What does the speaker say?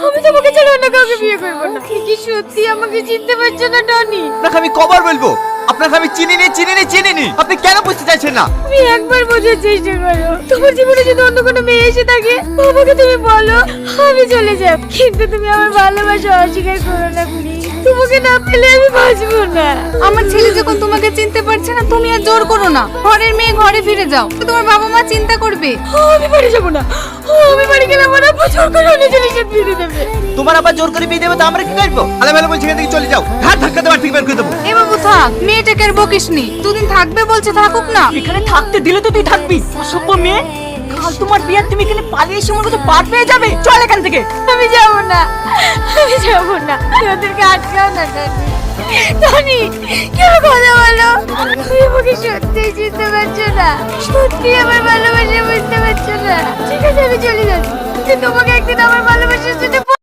আমি তোমাকে ছাড়া অন্য কাউকে বিয়ে করবো না। কি সত্যি আমাকে চিনতে পারছো না টনি? আপনাকে আমি কবার বলবো আপনাকে আমি চিনি। আপনি কেন বুঝতে চাইছেন না? তুমি একবার বোঝার চেষ্টা করো। তোমার জীবনে যদি অন্য কোনো মেয়ে এসে থাকে আমাকে তুমি বলো, আমি চলে যাব। কিন্তু তুমি আমার ভালোবাসা অস্বীকার করো না প্লিজ। তোমাকে না পেলে আমি বাঁচবো না। আমার ছেলে যখন তোমাকে চিনতে পারছে না, তুমি আর জোর করো না। ঘরের মেয়ে ঘরে ফিরে যাও, তোমার বাবা মা চিন্তা করবে। আমি বাড়ি যাবো না। আমি বাড়ি গেলে আমার আব্বু জোর করে অন্য ছেলের সাথে বিয়ে দিয়ে দেবে। তোমার আবার জোর করে বিয়ে দেবে তো আমরা কি করবো? আলে ভালো বলছি এখান থেকে চলে যাও। হাত ধাক্কা দেওয়ার থেকে বের করে দেবো। এ বাবু থাক, মেয়েটাকে আর বকিসনি। দুদিন থাকবে বলছে, থাকুক না। এখানে থাকতে দিলে তো তুই থাকবি, অসভ্য মেয়ে। কাল তোমার বিয়ে, তুমি এখানে পালিয়ে এসে আমার কাছে পার পেয়ে যাবে। চল এখান থেকে। আমি যাবো না। আমি যাবো না। ওদেরকে আটকাও না টনি। কেউ কথা বলো। তুমি আমাকে সত্যি চিনতে পারছো না। সত্যি আমার ভালোবাসা বুঝতে পারছো না। ঠিক আছে আমি চলে যাচ্ছি। কিন্তু তোমাকে একদিন আমার ভালোবাসার জন্য